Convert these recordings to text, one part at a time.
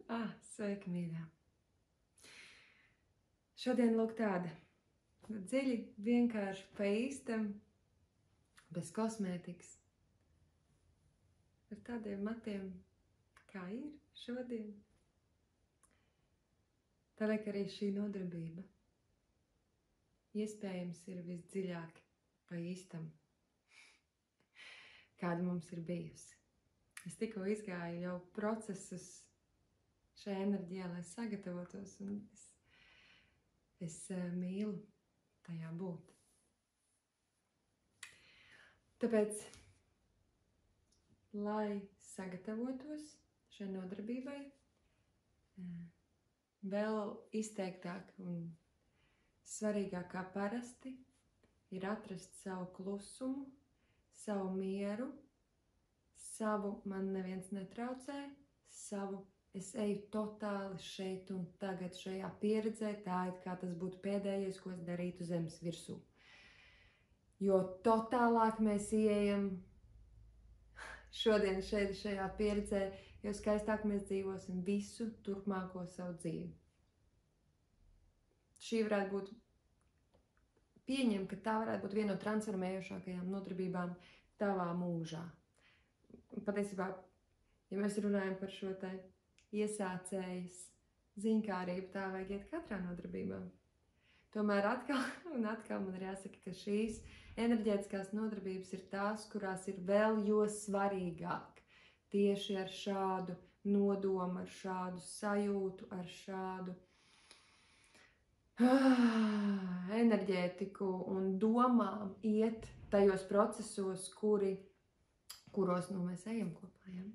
Sveika, mīļā! Šodien lūk tāda dziļi, vienkārši pa īstam, bez kosmētikas, ar tādiem matiem, kā ir šodien. Tāpēc arī šī nodarbība iespējams ir visdziļāk pa īstam, kāda mums ir bijusi. Es tikko izgāju jau procesus šajā enerģijā, lai sagatavotos, un es mīlu tajā būt. Tāpēc, lai sagatavotos šai nodarbībai, vēl izteiktāk un svarīgāk kā parasti ir atrast savu klusumu, savu mieru, savu man neviens netraucē, savu es eju totāli šeit un tagad šajā pieredzē, tā it kā tas būtu pēdējais, ko es darītu zemes virsū. Jo totālāk mēs ieejam šodien šeit šajā pieredzē, jo skaistāk mēs dzīvosim visu turpmāko savu dzīvi. Šī varētu būt, pieņem, ka tā varētu būt viena no transformējošākajām nodarbībām tavā mūžā. Patiesībā, ja mēs runājam par šo te iesācējas ziņkārību, tā vajag iet katrā nodarbībā. Tomēr atkal un atkal man ir jāsaka, ka šīs enerģētiskās nodarbības ir tās, kurās ir vēl jo svarīgāk. Tieši ar šādu nodomu, ar šādu sajūtu, ar šādu enerģētiku un domām iet tajos procesos, kuros mēs ejam kopā. Ja?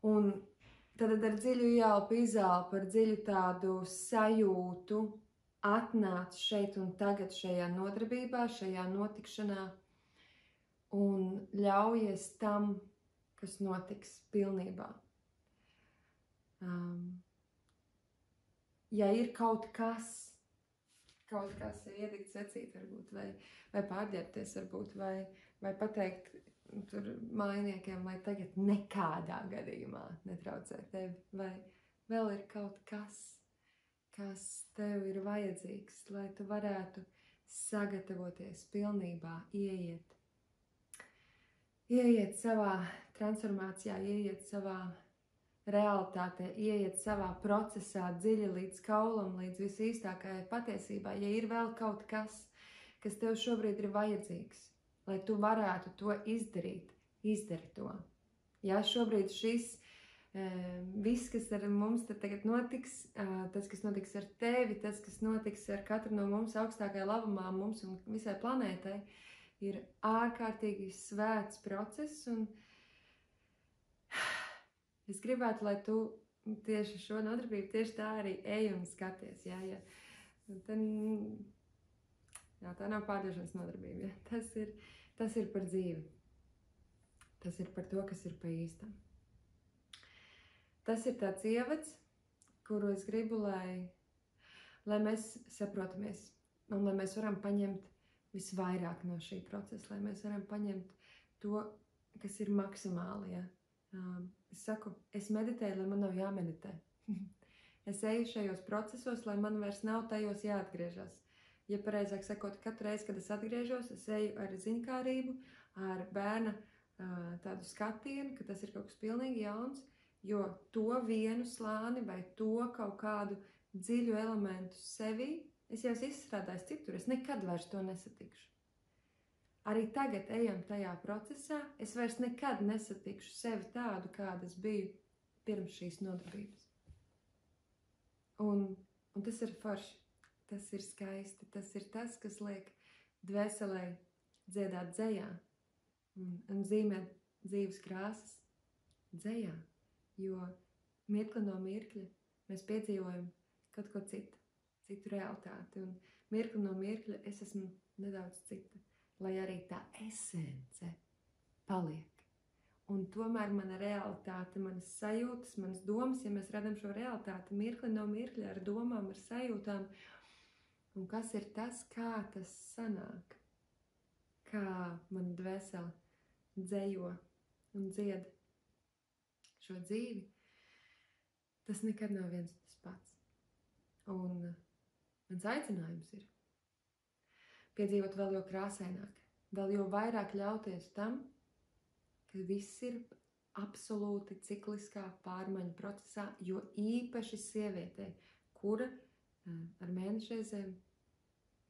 Un tad ar dziļu ielpu, izelpu, ar dziļu tādu sajūtu atnāc šeit un tagad šajā nodarbībā, šajā notikšanā un ļaujies tam, kas notiks pilnībā. Ja ir kaut kas iedikt secīt varbūt, vai pārģērbties varbūt, vai pateikt tur mājiniekiem, lai tagad nekādā gadījumā netraucē tevi, vai vēl ir kaut kas tev ir vajadzīgs, lai tu varētu sagatavoties pilnībā, ieiet savā transformācijā, ieiet savā realitātē, ieiet savā procesā dziļi līdz kaulam, līdz visīstākajai patiesībai. Ja ir vēl kaut kas tev šobrīd ir vajadzīgs, lai tu varētu to izdarīt, izdari to. Ja šobrīd šis viss, kas ar mums tagad notiks, tas, kas notiks ar tevi, tas, kas notiks ar katru no mums augstākajā labumā, mums un visai planētai, ir ārkārtīgi svēts process, un es gribētu, lai tu tieši šo nodarbību tieši tā arī ej un skaties. Ja? Tā nav pārdošanas nodarbība. Ja? Tas ir par dzīvi. Tas ir par to, kas ir pa īstam. Tas ir tāds ievads, kuru es gribu, lai mēs saprotamies un lai mēs varam paņemt visvairāk no šī procesa, lai mēs varam paņemt to, kas ir maksimāli. Ja? Es saku, es meditēju, lai man nav jāmeditē. Es eju šajos procesos, lai man vairs nav tajos jāatgriežas. Ja pareizāk sakot, katru reizi, kad es atgriežos, es eju ar ziņkārību, ar bērna tādu skatienu, ka tas ir kaut kas pilnīgi jauns, jo to vienu slāni vai to kaut kādu dziļu elementu sevī es jau izstrādāju citur, es nekad vairs to nesatikšu. Arī tagad ejam tajā procesā, es vairs nekad nesatikšu sevi tādu, kāda es biju pirms šīs nodarbības. Un tas ir forši, tas ir skaisti, tas ir tas, kas liek dvēselē dziedāt dzejā un zīmēt dzīves krāsas dzejā, jo mirkli no mirkļa mēs piedzīvojam kaut ko citu realitāti, un mirkli no mirkļa es esmu nedaudz cita, lai arī tā esence paliek. Un tomēr mana realitāte, manas sajūtas, manas domas, ja mēs redzam šo realitāti mirkli no mirkļa ar domām, ar sajūtām, un kas ir tas, kā tas sanāk, kā mana dvēsele dzejo un dzied šo dzīvi, tas nekad nav viens tas pats. Un mans aicinājums ir piedzīvot vēl jau krāsaināk, vēl jau vairāk ļauties tam, ka viss ir absolūti cikliskā pārmaiņu procesā, jo īpaši sievietei, kura ar mēnešreizēm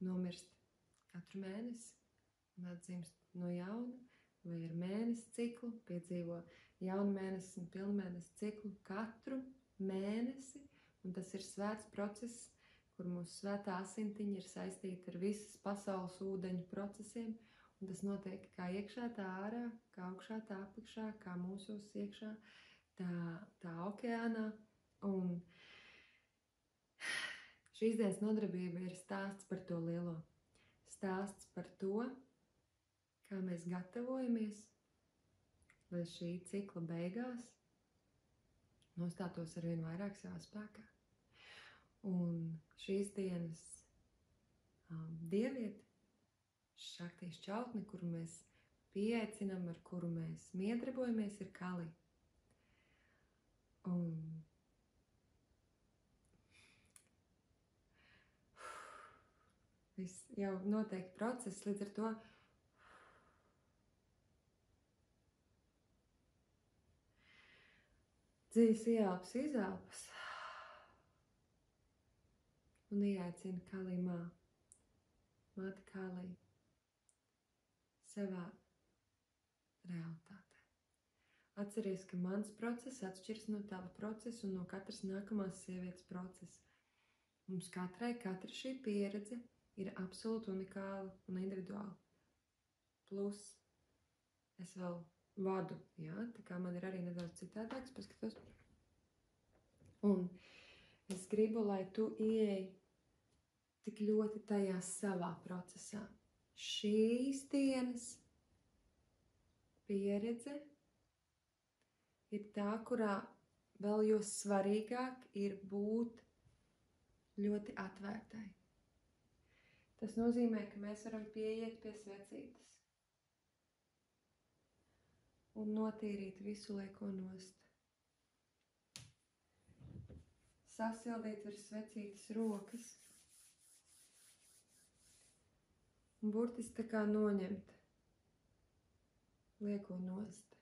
nomirst katru mēnesi un atdzimst no jauna, vai ar mēnesi ciklu, piedzīvo jaunu mēnesi un pilnmēnesi ciklu katru mēnesi, un tas ir svēts process, kur mūsu svētā asintiņa ir saistīta ar visas pasaules ūdeņu procesiem, un tas notiek kā iekšā, tā ārā, kā augšā, tā apakšā, kā mūsos iekšā, tā okeānā, un šīs dienas nodarbība ir stāsts par to lielo. Stāsts par to, kā mēs gatavojamies, lai šī cikla beigās nostātos arvien vairāk savā spēkā. Un šīs dienas dieviete, Šaktīs čautne, kuru mēs pieaicinām, ar kuru mēs miedarbojamies, ir Kali. Un viss jau noteikti process, līdz ar to dziļas ieelpas, izelpas un ieaicina Kali māte Kali savā realitātē. Atceries, ka mans process atšķirs no tava procesa un no katras nākamās sievietes procesa. Mums katra šī pieredze ir absolūti unikāla un individuāla. Plus es vēl vadu, jā, tā kā man ir arī nedaudz citādāks, paskatos. Un es gribu, lai tu ieej tik ļoti tajā savā procesā. Šīs dienas pieredze ir tā, kurā vēl jo svarīgāk ir būt ļoti atvērtai. Tas nozīmē, ka mēs varam pieiet pie svecītes un notīrīt visu lieko nost. Sasildīt virs svecītes rokas un burtiski tā kā noņemt lieko nost.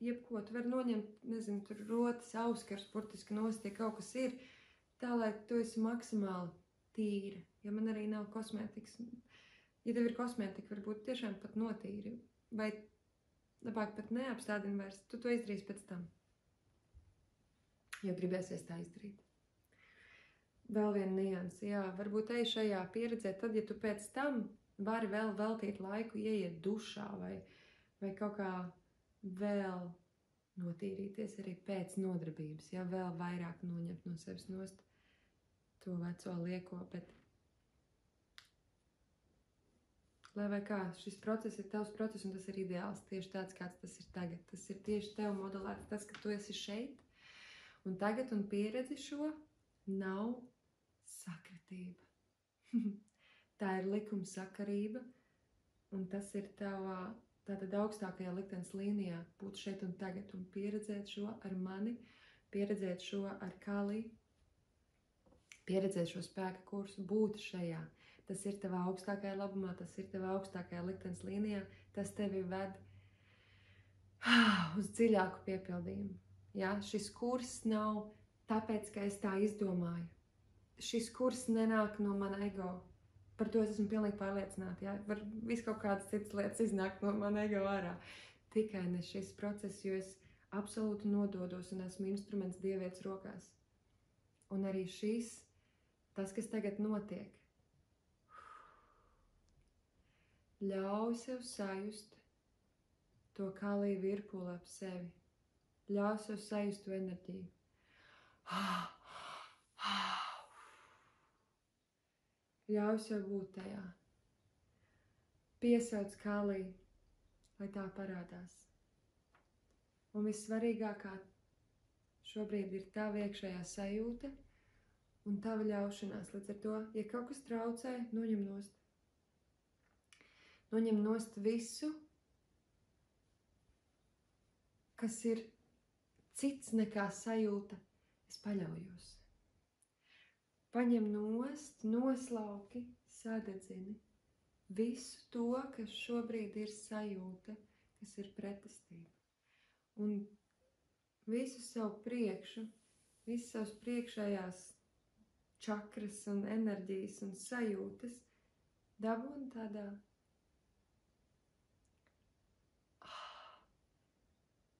Jebko, tu vari noņemt, nezinu, tur rotas, auskars, burtiski nost, ja kaut kas ir, tā, lai tu esi maksimāli tīra. Ja man arī nav kosmētikas, ja tev ir kosmētika, varbūt tiešām pat notīri, vai labāk pat neapstādini vairs, tu to izdarīsi pēc tam, jo gribēsies tā izdarīt. Vēl viena nianse, jā, varbūt ej šajā pieredzē, tad, ja tu pēc tam vari vēl veltīt laiku, ieiet dušā vai kaut kā vēl notīrīties arī pēc nodarbības, jā, vēl vairāk noņemt no sevis nost to veco lieko, bet lai vai kā, šis process ir tavs process un tas ir ideāls, tieši tāds, kāds tas ir tagad. Tas ir tieši tev modelēts, tas, ka tu esi šeit un tagad un pieredzi šo nav sakritība. Tā ir likumsakarība, un tas ir tavā tātad augstākajā liktenes līnijā būt šeit un tagad un pieredzēt šo ar mani, pieredzēt šo ar Kali, pieredzēt šo spēka kursu, būt šajā. Tas ir tavā augstākajā labumā, tas ir tavā augstākajā liktenes līnijā, tas tevi ved uz dziļāku piepildījumu. Ja? Šis kurs nav tāpēc, ka es tā izdomāju. Šis kurs nenāk no mana ego. Par to es esmu pilnīgi pārliecināta. Ja? Var visu kaut kādas citas lietas iznākt no mana ego ārā. Tikai ne šis process, jo es absolūti nododos un esmu instruments dievietes rokās. Un arī šis, tas, kas tagad notiek, ļauj sev sajust to Kali virpuli ap sevi. Ļauj sev sajust to enerģiju. Ļauj sev būt tajā. Piesauc Kali, lai tā parādās. Un vissvarīgākā šobrīd ir tava iekšējā sajūta un tava ļaušanās. Līdz ar to, ja kaut kas traucē, noņem nost. Noņem nost visu, kas ir cits nekā sajūta, es paļaujos. Paņem nost, noslauki, sadedzini visu to, kas šobrīd ir sajūta, kas ir pretestība. Un visu savu priekšu, visas savas priekšējās čakras un enerģijas un sajūtas dabūn tādā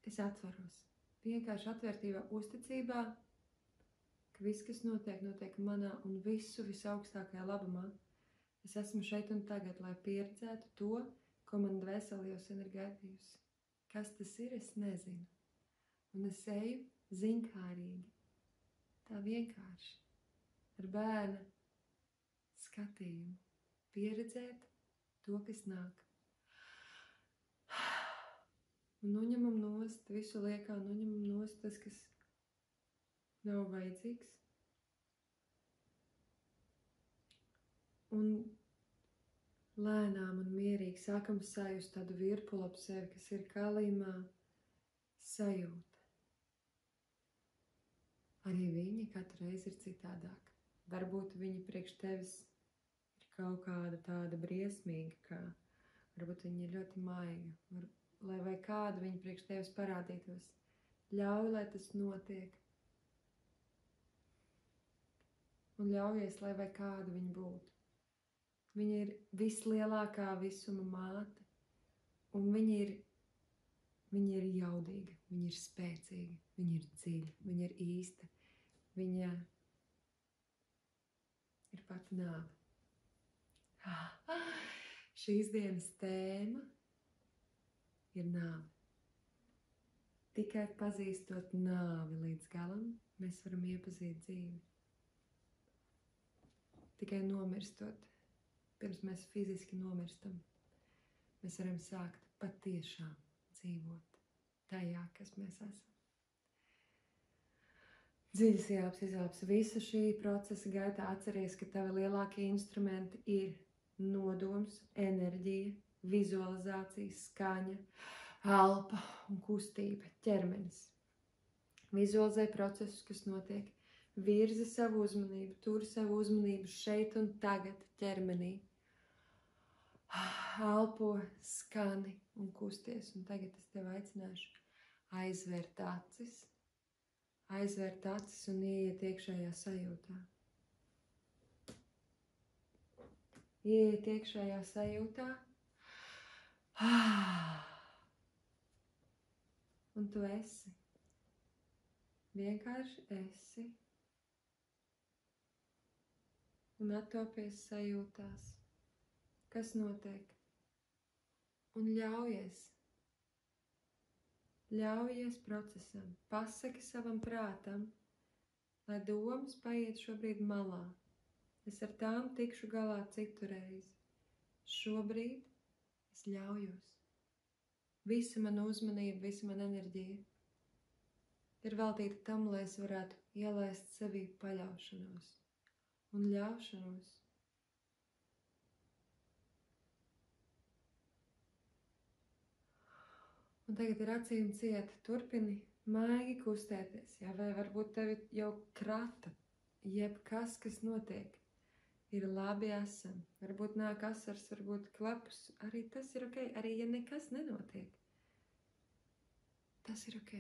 es atveros. Vienkārši atvērtībā, uzticībā, ka viss, kas notiek, notiek manā un visu visaugstākajā labumā. Es esmu šeit un tagad, lai pieredzētu to, ko man dvēseli jau sen ir gaidījusi. Kas tas ir, es nezinu. Un es eju ziņkārīgi, tā vienkārši, ar bērna skatījumu, pieredzēt to, kas nāk. Un noņemam nost, visu liekā noņemam nost tas, kas nav vajadzīgs. Un lēnām un mierīgi sākam sajust tādu virpuli ap sevi, kas ir kā līmā sajūta. Arī viņi katru reizi ir citādāk. Varbūt viņi priekš tevis ir kaut kāda tāda briesmīga, kā varbūt viņi ir ļoti maiga. Lai vai kādu viņi priekš tevis parādītos. Ļauj, lai tas notiek. Un ļaujies, lai vai kādu viņi būtu. Viņa ir vislielākā visuma māte. Un viņa ir jaudīga, viņa ir spēcīga, viņa ir dziļa, viņa ir īsta. Viņa ir pat nāve. Šīs dienas tēma ir nāve. Tikai pazīstot nāvi līdz galam, mēs varam iepazīt dzīvi. Tikai nomirstot, pirms mēs fiziski nomirstam, mēs varam sākt patiešām dzīvot tajā, kas mēs esam. Dziļas ielpas, izlāps. Visu šī procesa gaitā atceries, ka tavi lielākie instrumenti ir nodoms, enerģija, vizualizācija, skaņa, elpa un kustība, ķermenis. Vizualizē procesus, kas notiek. Virzi savu uzmanību, tur savu uzmanību šeit un tagad ķermenī. Elpo, skani un kusties. Un tagad es tev aicināšu aizvērt acis un ieiet iekšējā sajūtā. Ieiet iekšējā sajūtā. Un tu esi. Vienkārši esi. Un attopies sajūtās. Kas notiek? Un ļaujies. Ļaujies procesam. Pasaki savam prātam, lai domas paiet šobrīd malā. Es ar tām tikšu galā citu reizi. Šobrīd es ļaujos. Visa mana uzmanība, visa mana enerģija ir veltīta tam, lai es varētu ielaist sevī paļaušanos un ļaušanos. Un tagad ir acīm cieta, turpini maigi kustēties, jā, vai varbūt tevi jau krata, jebkas, kas notiek, ir labi esam. Varbūt nāk asars, varbūt klepus, arī tas ir ok, arī ja nekas nenotiek. Tas ir ok.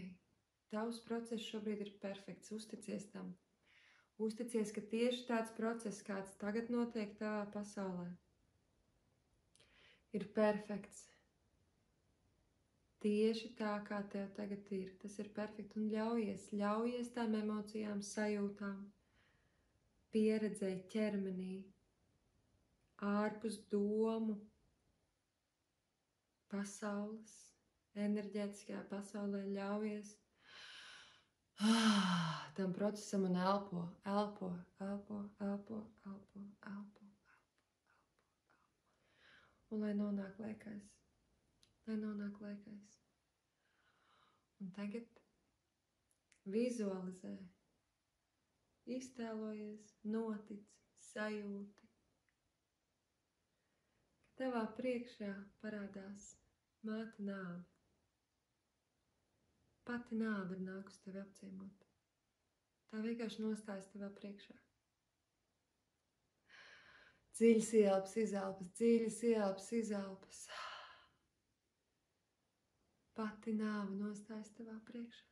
Tavs process šobrīd ir perfekts, uzticies tam. Uzticies, ka tieši tāds process, kāds tagad notiek tavā pasaulē, ir perfekts. Tieši tā, kā tev tagad ir. Tas ir perfekti un ļaujies tām emocijām, sajūtām, pieredzēji ķermenī, ārpus domu, pasaules, enerģētiskajā pasaulē ļaujies tam procesam un elpo. Un lai nonāk laikais. Un tagad vizualizē, iztēlojies, notic, sajūti, ka tavā priekšā parādās māte nāve. pati nāve ir nākus tevi apciemot. Tā vienkārši nostājas tevā priekšā. Dziļas ieelpas, izelpas, dziļas ieelpas, izelpas. Pati nāve nostājas tevā priekšā.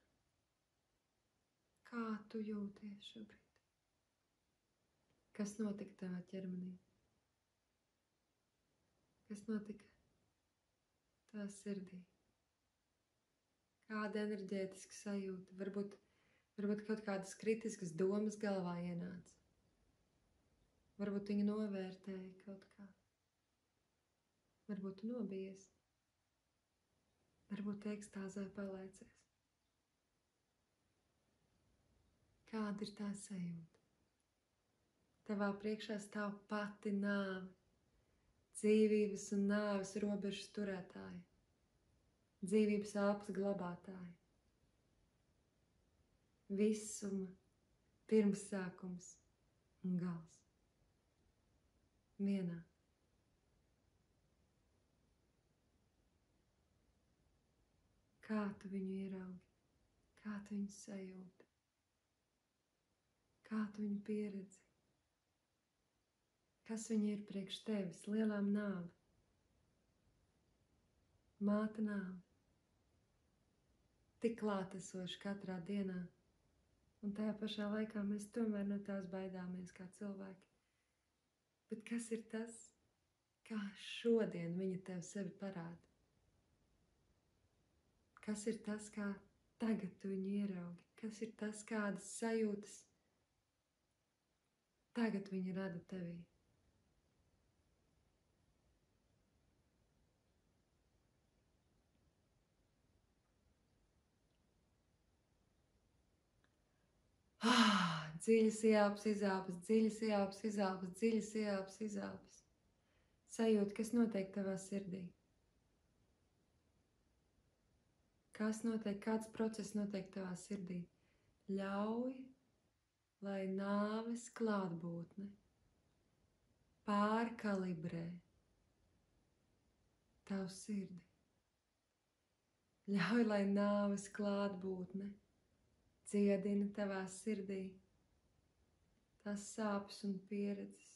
Kā tu jūties šobrīd? Kas notika tavā ķermenī? Kas notika tavā sirdī? Kāda enerģētiska sajūta? Varbūt kaut kādas kritiskas domas galvā ienāca. Varbūt viņa novērtēja kaut kā. Varbūt tu nobijies. Varbūt ekstāzē palaicies. Kāda ir tā sajūta? Tavā priekšā stāv pati nāve, dzīvības un nāves robežas turētāja, dzīvības āples glabātāja, visuma, pirmsākums un gals. Vienā. Kā tu viņu ieraugi? Kā tu viņu sajūti? Kā tu viņu pieredzi? Kas viņa ir priekš tevis? Lielām nāve. Māte nāve. Tik klātesoši katrā dienā. Un tajā pašā laikā mēs tomēr no tās baidāmies kā cilvēki. Bet kas ir tas, kā šodien viņa tev sevi parāda? Kas ir tas, kā tagad tu viņu ieraugi? Kas ir tas, kādas sajūtas tagad viņa rada tevī? Dziļas ieelpas, izelpas, dziļas ieelpas, izelpas, dziļas ieelpas, izelpas. Sajūta, kas notiek tavā sirdī? Kas notiek, kāds process notiek tavā sirdī? Ļauj, lai nāves klātbūtne pārkalibrē tavu sirdi. Ļauj, lai nāves klātbūtne dziedina tavā sirdī tās sāpes un pieredzes,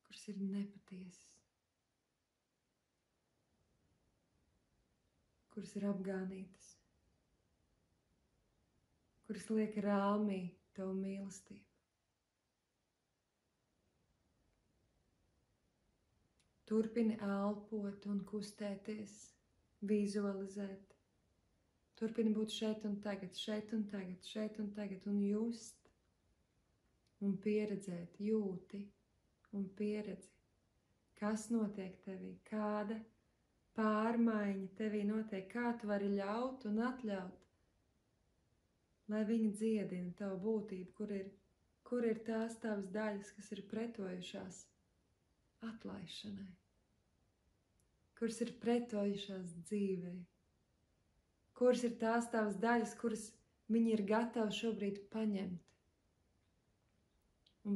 kuras ir nepatiesas, kuras ir apgānītas, kuras liek rāmī tavu mīlestību. Turpini elpot un kustēties, vizualizēt. Turpini būt šeit un tagad, šeit un tagad, šeit un tagad, un just un pieredzēt, jūti un pieredzi, kas notiek tevī, kāda pārmaiņa tevī notiek, kā tu vari ļaut un atļaut, lai viņi dziedina tavu būtību, kur ir tās tavas daļas, kas ir pretojušās atlaišanai, kuras ir pretojušās dzīvei, kuras ir tās tavas daļas, kuras viņi ir gatavi šobrīd paņemt un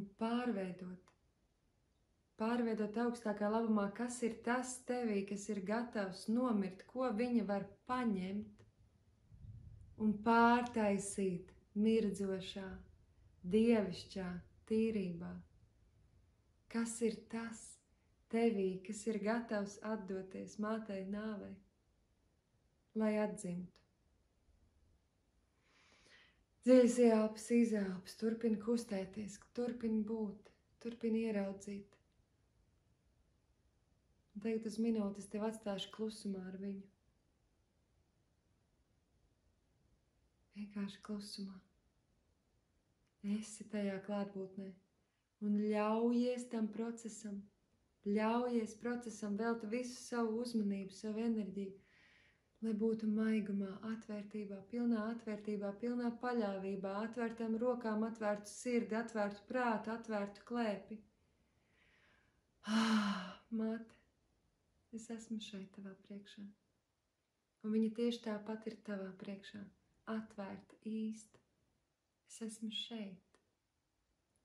pārveidot augstākā labumā, kas ir tas tevī, kas ir gatavs nomirt, ko viņa var paņemt un pārtaisīt mirdzošā, dievišķā tīrībā. Kas ir tas tevī, kas ir gatavs atdoties mātei nāvei, lai atzimtu? Dziļas ieelpas, izelpas, turpini kustēties, turpini būt, turpini ieraudzīt. Un tagad uz minūti es tev atstāšu klusumā ar viņu. Vienkārši klusumā. Esi tajā klātbūtnē un ļaujies tam procesam, velti visu savu uzmanību, savu enerģiju, lai būtu maigumā, atvērtībā, pilnā paļāvībā, atvērtām rokām, atvērtu sirdi, atvērtu prātu, atvērtu klēpi. Māte, es esmu šeit tavā priekšā. Un viņa tieši tāpat ir tavā priekšā, atvērta, īsta. Es esmu šeit.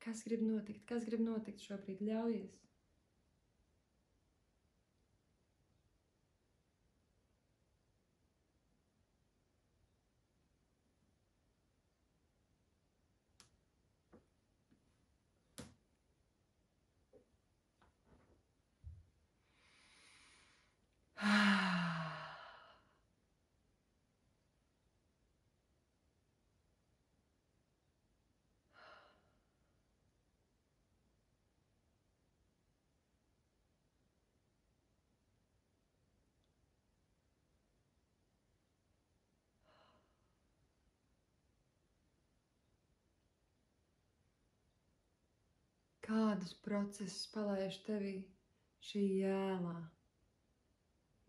Kas grib notikt? Kas grib notikt šobrīd? Ļaujies. Kādus procesus palaiž tevī šī jēlā,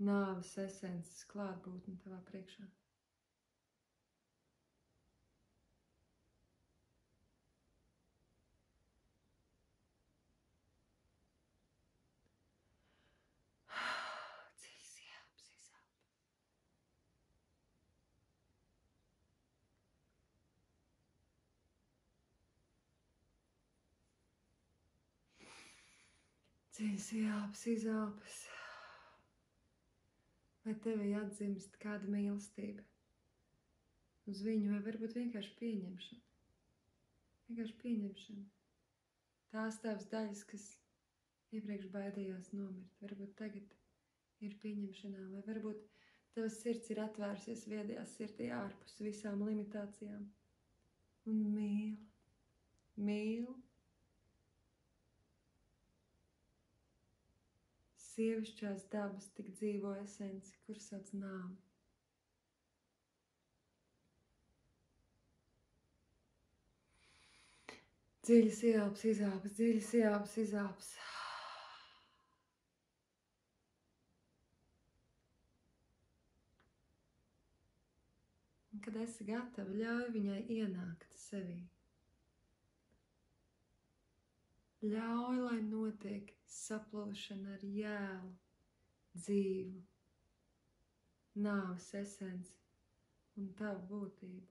nāves esences klātbūtne tavā priekšā? Dziļas ieelpas, izelpas. Dziļas ieelpas, izelpas. Vai tevī atzimst kāda mīlestība uz viņu, vai varbūt vienkārši pieņemšana? Vienkārši pieņemšana. Tās tavas daļas, kas iepriekš baidījās nomirt, varbūt tagad ir pieņemšanā, vai varbūt tavas sirds ir atvērsies viedajā sirdī ārpus visām limitācijām. Un mīl, mīl. Sievišķās dabas tik dzīvo esenci, kur sauc nāvi. Dziļas ieelpas, izelpas, dziļas ieelpas, izelpas. Un, kad esi gatava, ļauj viņai ienākt sevī. Ļauj, lai notiek saplūšana ar jēlu, dzīvu, nāves esenci un tavu būtību.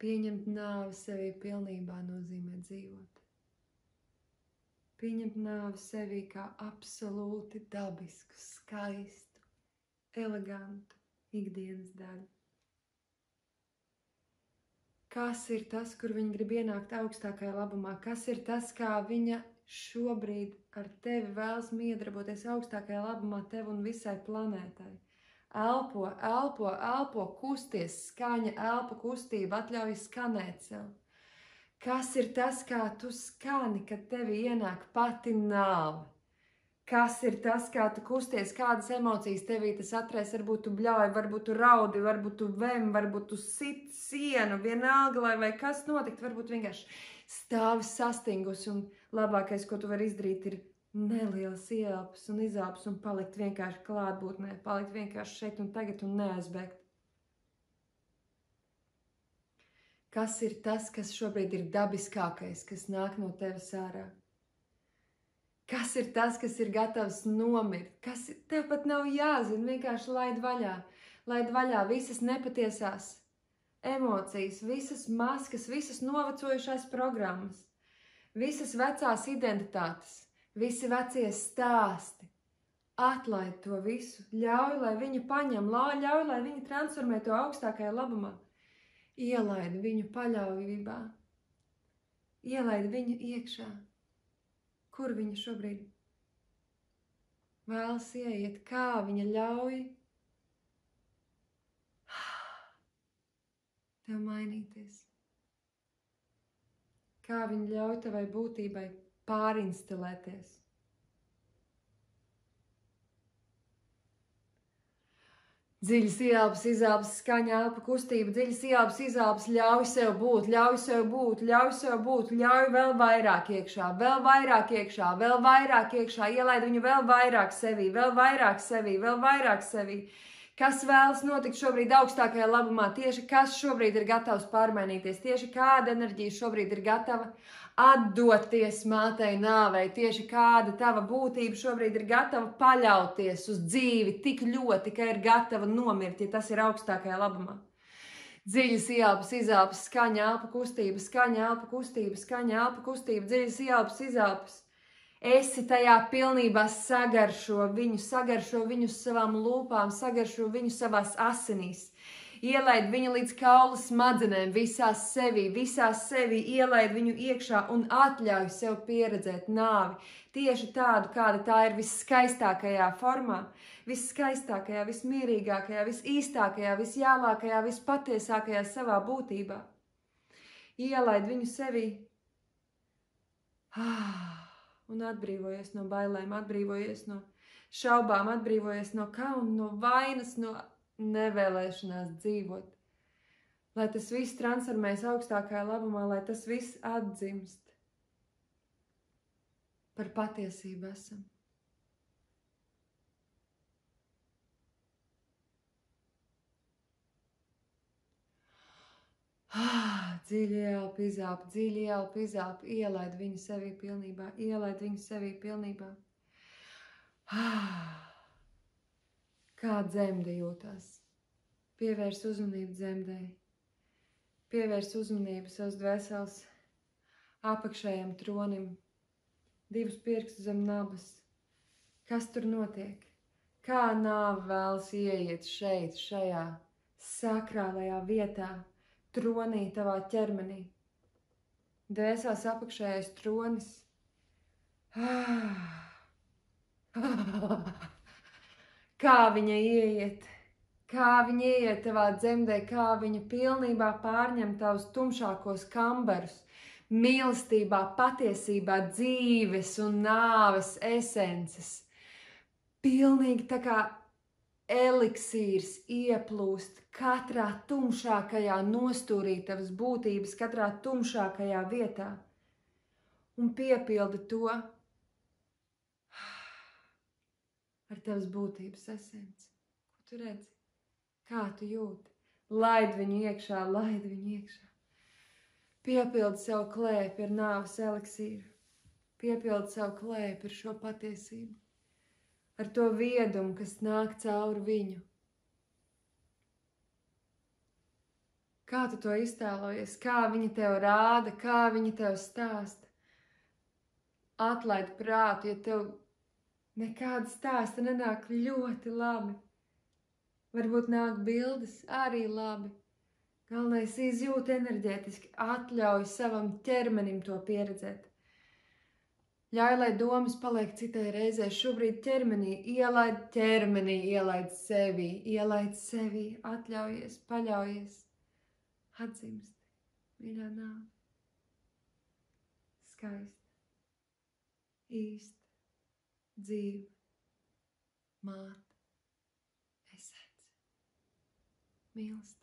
Pieņemt nāvi sevī pilnībā nozīmē dzīvot. Pieņemt nāvi sevī kā absolūti dabisku, skaistu, elegantu ikdienas daļu. Kas ir tas, kur viņa grib ienākt augstākajā labumā? Kas ir tas, kā viņa šobrīd ar tevi vēlas miedarboties augstākajā labumā tev un visai planētai? Elpo, elpo, elpo, kusties, skaņa, elpa, kustība, atļauj skanēt sev. Kas ir tas, kā tu skani, kad tevi ienāk pati nāve? Kas ir tas, kā tu kusties, kādas emocijas tevī tas atraisa? Varbūt tu bļauj, varbūt tu raudi, varbūt tu vem, varbūt tu sit sienu, vienalga, vai kas notikt, varbūt vienkārši stāvi sastingus, un labākais, ko tu vari izdarīt, ir nelielas ieelpas un izelpas un palikt vienkārši klātbūtnē, palikt vienkārši šeit un tagad un neaizbēgt. Kas ir tas, kas šobrīd ir dabiskākais, kas nāk no tevis ārā? Kas ir tas, kas ir gatavs nomirt? Kas tev pat nav jāzina, vienkārši laid vaļā. Laid vaļā visas nepatiesās emocijas, visas maskas, visas novecojušās programmas, visas vecās identitātes, visi vecie stāsti. Atlaid to visu, ļauj, lai viņi paņem, ļauj, lai viņi transformē to augstākajā labumā. Ielaid viņu paļaujībā, ielaid viņu iekšā. Kur viņa šobrīd vēlas ieiet, kā viņa ļauj tev mainīties. Kā viņa ļauj tavai būtībai pārinstalēties. Dziļas ieelpas, izelpas, skaņa, elpa, kustība, dziļas ieelpas, izelpas, ļauj sev būt, ļauj sev būt, ļauj sev būt, ļauj vēl vairāk iekšā, vēl vairāk iekšā, vēl vairāk iekšā, ielaid viņu vēl vairāk sevī, vēl vairāk sevī, vēl vairāk sevī. Kas vēlas notikt šobrīd augstākajā labumā, tieši kas šobrīd ir gatavs pārmainīties, tieši kāda enerģija šobrīd ir gatava atdoties mātei nāvei, tieši kāda tava būtība šobrīd ir gatava paļauties uz dzīvi tik ļoti, ka ir gatava nomirt, ja tas ir augstākajā labumā. Dziļas ieelpas, izelpas, skaņa, elpa, kustība, skaņa, elpa, kustība, skaņa, elpa, kustība, dziļas ieelpas, izelpas. Esi tajā pilnībā sagaršo viņu savām lūpām, sagaršo viņu savās asinīs. Ielaid viņu līdz kaula smadzenēm, visās sevi, ielaid viņu iekšā un atļauj sev pieredzēt nāvi. Tieši tādu, kāda tā ir visskaistākajā formā, visskaistākajā, vismierīgākajā, visīstākajā, visjālākajā, vispatiesākajā savā būtībā. Ielaid viņu sevi. Un atbrīvojies no bailēm, atbrīvojies no šaubām, atbrīvojies no kauna, no vainas, no nevēlēšanās dzīvot. Lai tas viss transformēs augstākajā labumā, lai tas viss atdzimst par patiesību esam. Dziļi ielpi, izelpi, dziļi ielpi, izelpi, ielaid viņu sevī pilnībā, ielaid viņu sevī pilnībā. Kā dzemde jūtās. Pievērs uzmanību dzemdei. Pievērs uzmanību savas dvēseles apakšējam tronim. 2 pirkstus zem nabas. Kas tur notiek? Kā nāve vēlas ieiet šeit, šajā sakrālajā vietā, tronī tavā ķermenī? Dvēseles apakšējais tronis. Kā viņa ieiet? Kā viņa ieiet tavā dzemdē, kā viņa pilnībā pārņem tavus tumšākos kambarus, mīlestībā, patiesībā, dzīves un nāves esences. Pilnīgi tā kā eliksīrs ieplūst katrā tumšākajā nostūrī tavas būtības, katrā tumšākajā vietā un piepildi to ar tavas būtības esenci. Ko tu redzi? Kā tu jūti? Laid viņu iekšā, laid viņu iekšā. Piepildi savu klēpi ar nāves eliksīru. Piepildi savu klēpi ar šo patiesību. Ar to viedumu, kas nāk cauri viņu. Kā tu to iztēlojies? Kā viņa tev rāda? Kā viņa tev stāsta? Atlaid prātu, ja tev nekāda stāsta nenāk ļoti labi. Varbūt nāk bildes arī labi. Galvenais izjūt enerģētiski, atļauj savam ķermenim to pieredzēt. Ļauj, lai domas paliek citai reizē. Šobrīd ķermenī, ielaid sevi, atļaujies, paļaujies, atzimst, mīļā nāve. Skaista, īsta, dzīva, māte, esence, mīlestība.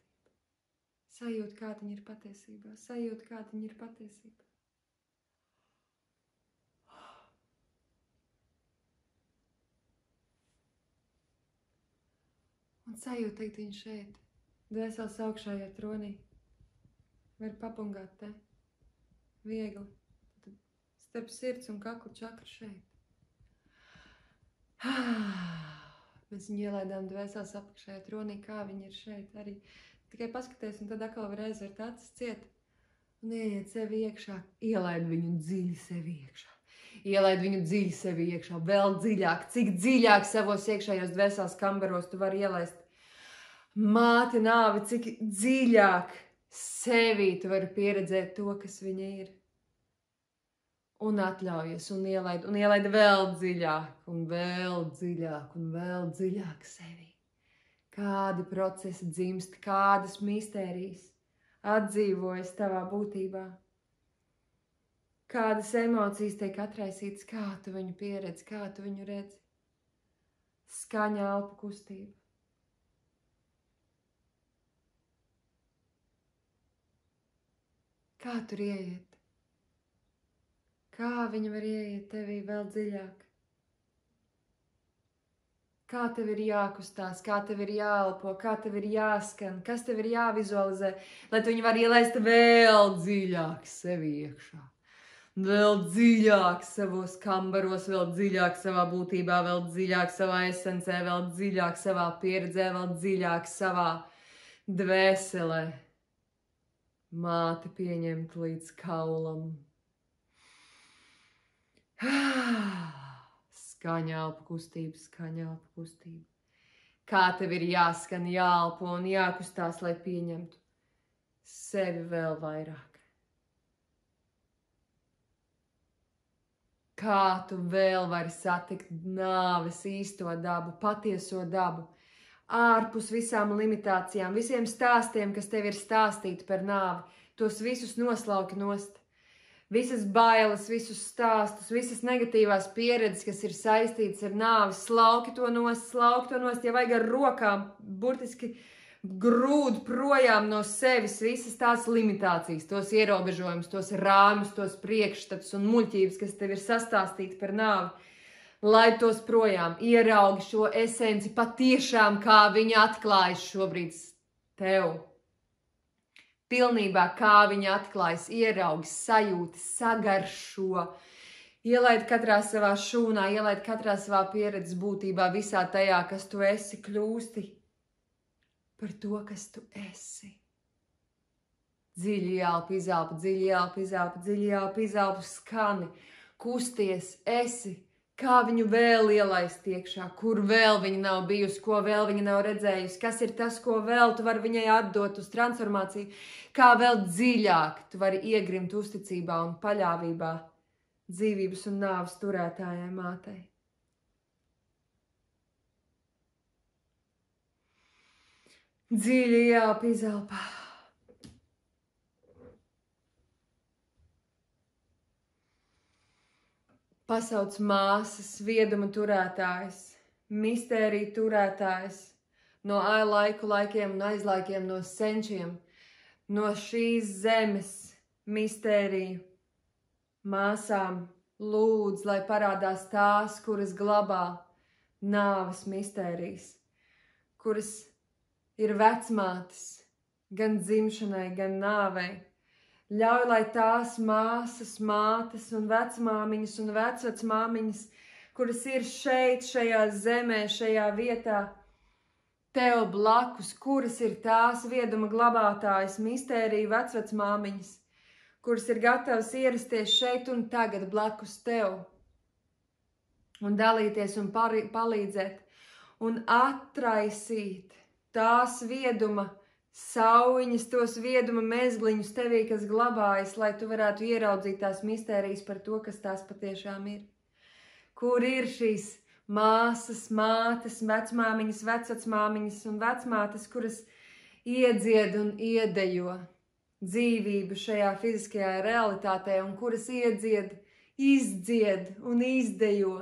Sajūt, kā viņa ir patiesībā, sajūt, kā viņa ir patiesībā. Un sajūt, teikt viņu šeit, dvēseles augšējā tronī. Var papungāt te, viegli, tad starp sirds un kaklu čakru šeit. Mēs viņu ielaidām dvēseles apakšējā tronī, kā viņa ir šeit arī. Tikai paskaties, un tad atkal var aizvērt acis ciet un ieiet sevi iekšā. Ielaid viņu dziļi sevi iekšā. Ielaid viņu dziļi sevi iekšā, vēl dziļāk. Cik dziļāk savos iekšējos dvēseles kambaros tu vari ielaist māti nāvi, cik dziļāk sevī tu vari pieredzēt to, kas viņa ir. Un atļaujies, un ielaid vēl dziļāk, un vēl dziļāk, un vēl dziļāk sevi. Kādi procesi dzimst, kādas mistērijas atdzīvojas tavā būtībā. Kādas emocijas tiek atraisītas, kā tu viņu pieredzi, kā tu viņu redzi. Skaņa, elpu kustība. Kā tur ieiet? Kā viņa var ieiet tevī vēl dziļāk? Kā tev ir jākustās, kā tev ir jāelpo, kā tev ir jāskan, kas tev ir jāvizualizē, lai tu viņu var ielaist vēl dziļāk sevi iekšā. Vēl dziļāk savos kambaros, vēl dziļāk savā būtībā, vēl dziļāk savā esencē, vēl dziļāk savā pieredzē, vēl dziļāk savā dvēselē. Māti pieņemt līdz kaulam. Skaņa, elpu kustība, skaņa, elpu kustība. Kā tev ir jāskan, jāelpo un jākustās, lai pieņemtu sevi vēl vairāk. Kā tu vēl vari satikt nāves īsto dabu, patieso dabu, ārpus visām limitācijām, visiem stāstiem, kas tev ir stāstīti par nāvi, tos visus noslauki nost. Visas bailes, visus stāstus, visas negatīvās pieredzes, kas ir saistītas ar nāvi, slauki to nost, ja vajag ar rokām, burtiski grūd projām no sevis visas tās limitācijas, tos ierobežojumus, tos rāmus, tos priekšstats un muļķības, kas tev ir sastāstīti par nāvi. Lai tos projām ieraugi šo esenci patiešām, kā viņa atklājas šobrīd tev. Pilnībā, kā viņa atklājas, ieraugi, sajūti, sagaršo. Ielaid katrā savā šūnā, ielaid katrā savā pieredzes būtībā, visā tajā, kas tu esi, kļūsti par to, kas tu esi. Dziļi ielpa, izelpa, dziļi ielpa, izelpa, dziļi ielpa, izelpa, skani, kusties, esi. Kā viņu vēl ielaist iekšā, kur vēl viņa nav bijusi, ko vēl viņa nav redzējusi, kas ir tas, ko vēl tu vari viņai atdot uz transformāciju, kā vēl dziļāk tu vari iegrimt uzticībā un paļāvībā dzīvības un nāves turētājai mātei. Dziļi ielpa, izelpa. Pasauc māsas, vieduma turētājs, mistēriju turētājs, no laikiem un aizlaikiem, no senčiem, no šīs zemes mistēriju māsām lūdz, lai parādās tās, kuras glabā nāves mistērijas, kuras ir vecmātes gan dzimšanai, gan nāvei. Ļauj, lai tās māsas, mātes un vecmāmiņas un vecvecmāmiņas, kuras ir šeit, šajā zemē, šajā vietā, tev blakus, kuras ir tās vieduma glabātājas, mistēriju vecvecmāmiņas, kuras ir gatavas ierasties šeit un tagad blakus tev un dalīties un palīdzēt un atraisīt tās vieduma sauņas, tos vieduma mezgliņus tevī, kas glabājas, lai tu varētu ieraudzīt tās mistērijas par to, kas tās patiešām ir. Kur ir šīs māsas, mātes, vecmāmiņas, vecvecmāmiņas un vecmātes, kuras iedzied un iedejo dzīvību šajā fiziskajā realitātē un kuras iedzied, izdzied un izdejo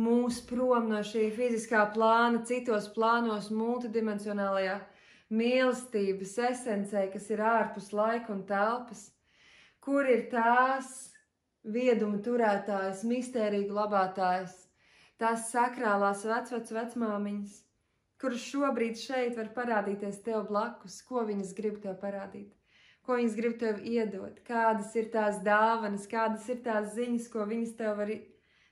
mūs prom no šī fiziskā plāna, citos plānos, multidimensionālajā mīlestības esencē, kas ir ārpus laika un telpas, kur ir tās vieduma turētājas, mistēriju glabātājas, tās sakrālās vecmāmiņas, kuras šobrīd šeit var parādīties tev blakus, ko viņas grib tev parādīt, ko viņas grib tev iedot, kādas ir tās dāvanas, kādas ir tās ziņas, ko viņas tev var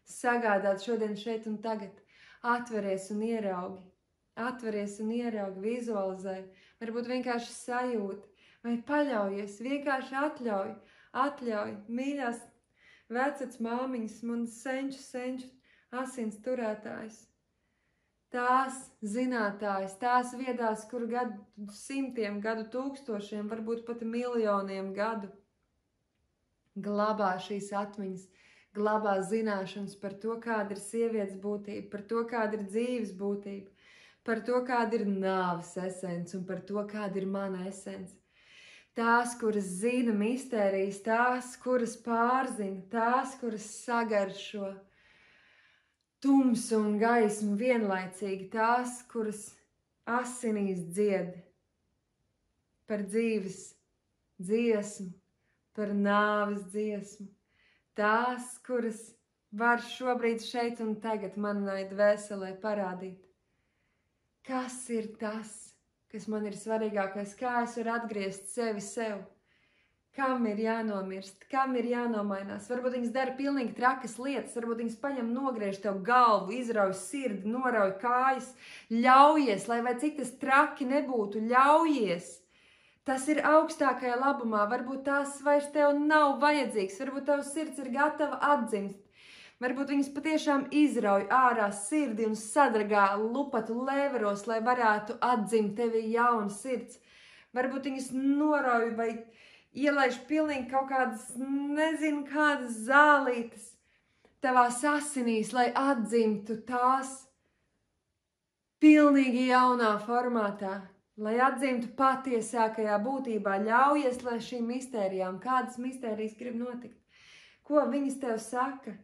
sagādāt šodien, šeit un tagad. Atveries un ieraugi. Atveries un ieraugi, vizualizē, varbūt vienkārši sajūti, vai paļaujies, vienkārši atļauj, mīļās vecvecmāmiņas, man senču asins turētājs, tās zinātājas, tās viedās, kuru gadu simtiem, gadu tūkstošiem, varbūt pat miljoniem gadu glabā šīs atmiņas, glabā zināšanas par to, kāda ir sievietes būtība, par to, kāda ir dzīves būtība, par to, kāda ir nāves esence un par to, kāda ir mana esence. Tās, kuras zina mistērijas, tās, kuras pārzina, tās, kuras sagaršo tumsu un gaismu vienlaicīgi, tās, kuras asinīs dzied par dzīves dziesmu, par nāves dziesmu, tās, kuras var šobrīd šeit un tagad manai dvēselē parādīt. Kas ir tas, kas man ir svarīgākais, kā es varu atgriezt sevi sev, kam ir jānomirst, kam ir jānomainās. Varbūt viņas dara pilnīgi trakas lietas, varbūt viņas paņem, nogriež tev galvu, izrauj sirdi, norauj kājas, ļaujies, lai vai cik tas traki nebūtu, ļaujies. Tas ir augstākajā labumā, varbūt tās vairs tev nav vajadzīgs, varbūt tavs sirds ir gatava atdzimst. Varbūt viņas patiešām izrauj ārā sirdi un sadragā lupatu lēveros, lai varētu atdzimt tevi jauna sirds. Varbūt viņas norauj vai ielaiž pilnīgi kaut kādas, nezinu, kādas zālītes tavās asinīs, lai atdzimtu tās pilnīgi jaunā formātā, lai atdzimtu patiesākajā būtībā. Ļaujies, lai šīm mistērijām, kādas mistērijas grib notikt, ko viņas tev saka.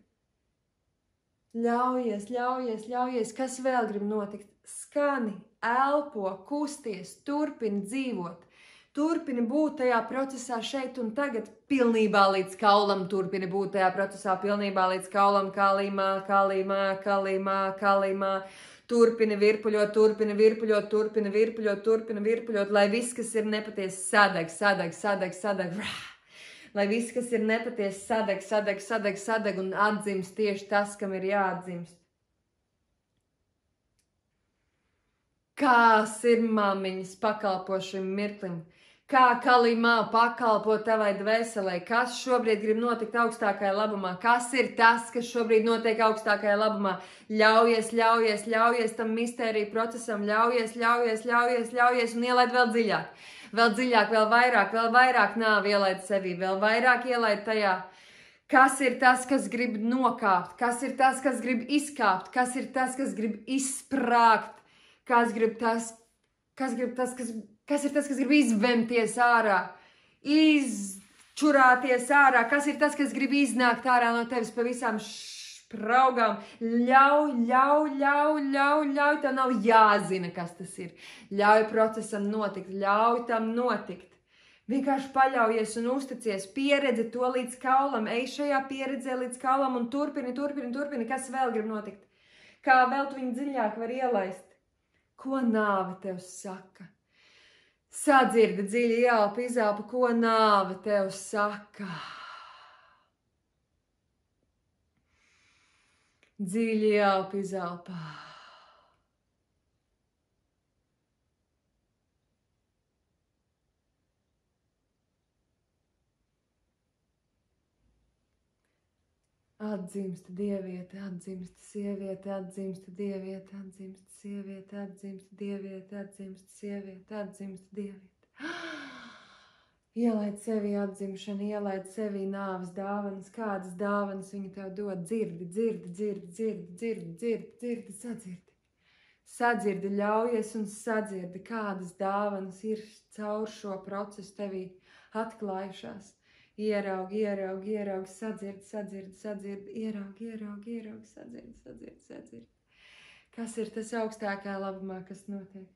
Ļaujies, kas vēl grib notikt? Skani, elpo, kusties, turpini dzīvot. Turpini būt tajā procesā šeit un tagad pilnībā līdz kaulam, turpini būt tajā procesā pilnībā līdz kaulam, kalimā. Turpini virpuļot, lai viss, kas ir nepatiesi, sadeg. Lai viss, kas ir nepatiesi, sadeg un atdzimst tieši tas, kam ir jāatdzimst. Kā sirmāmiņas pakalpo šim mirklim? Kā kalimā pakalpo tavai dvēselē? Kas šobrīd grib notikt augstākajā labumā? Kas ir tas, kas šobrīd notiek augstākajā labumā? Ļaujies tam mistēriju procesam, ļaujies un ielaid vēl dziļāk. Vēl dziļāk, vēl vairāk nāvi ielaid sevī, vēl vairāk ielaid tajā. Kas ir tas, kas grib nokāpt? Kas ir tas, kas grib izkāpt? Kas ir tas, kas grib izsprāgt? Kas ir tas, kas grib izvemties ārā, izčurāties ārā? Kas ir tas, kas grib iznākt ārā no tevis pa visām spraugām? Ļauj, tev nav jāzina, kas tas ir. Ļauj procesam notikt, ļauj tam notikt. Vienkārši paļaujies un uzticies, pieredzi to līdz kaulam, ej šajā pieredzē līdz kaulam un turpini, kas vēl grib notikt. Kā vēl tu viņu dziļāk var ielaist? Ko nāve tev saka? Sadzirdi dziļi ielpa, izelpa, ko nāve tev saka? Dziļi ielpa, izelpa. Atdzimst dieviete, atdzimst sieviete, atdzimst dieviete, atdzimst sieviete, atdzimst dieviete, atdzimst sieviete, atdzimst dieviete. Ielaid sevi atzimšanu, ielaid sevi nāves dāvanas, kādas dāvanas viņa tev dod. Dzirdi, sadzirdi, ļaujies un sadzirdi, kādas dāvanas ir caur šo procesu tevī atklājušās. Ieraugi, sadzirdi, ieraugi, sadzirdi. Kas ir tas augstākajā labumā, kas notiek?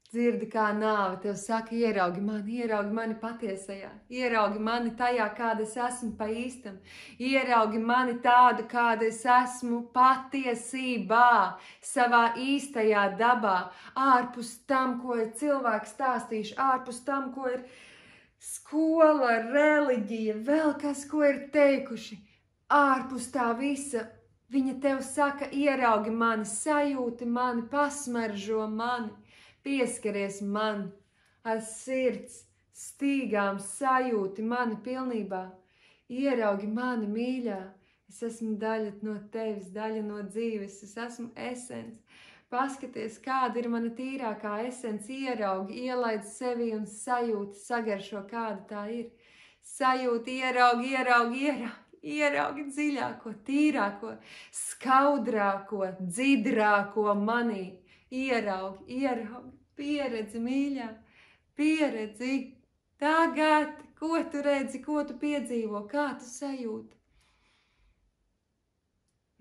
Dzirdi, kā nāve tev saka, ieraugi mani patiesajā, ieraugi mani tajā, kāda es esmu pa īstam, ieraugi mani tādu, kāda es esmu patiesībā, savā īstajā dabā, ārpus tam, ko ir cilvēki stāstījuši, ārpus tam, ko ir skola, reliģija, vēl kas, ko ir teikuši, ārpus tā visa. Viņa tev saka, ieraugi mani, sajūti mani, pasmaržo mani. Pieskaries man, ar sirds, stīgām sajūti mani pilnībā, ieraugi mani mīļā, es esmu daļa no tevis, daļa no dzīves, es esmu esence, paskaties, kāda ir mana tīrākā esence, ieraugi, ielaid sevi un sajūti, sagaršo, kāda tā ir, sajūti, ieraugi dziļāko, tīrāko, skaudrāko, dzidrāko manī. Ieraugi, pieredzi, mīļā, pieredzi, tagad, ko tu redzi, ko tu piedzīvo, kā tu sajūti.